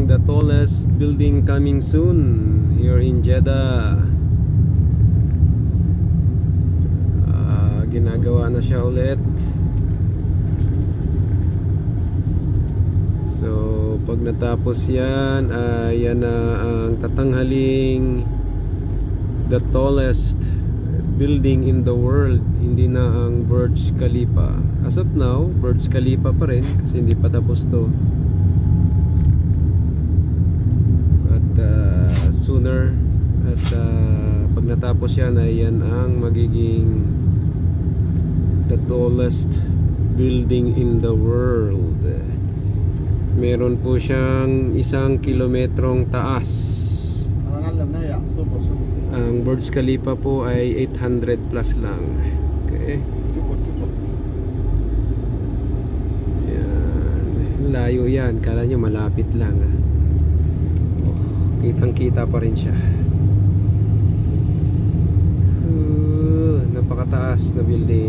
the tallest building coming soon here in Jeddah. Ginagawa na siya ulit. So pag natapos yan, yan na ang tatanghaling the tallest building in the world. Hindi na ang Burj Khalifa. As of now, Burj Khalifa pa rin kasi hindi pa tapos to. But sooner at pag natapos yan ay yan ang magiging the tallest building in the world. Meron po siyang 1 kilometrong taas. Ang Burj Khalifa po ay 800 plus lang. Okay. Yan. Layo yan. Kala nyo malapit lang. Oh, kitang kita pa rin siya. Napakataas na building.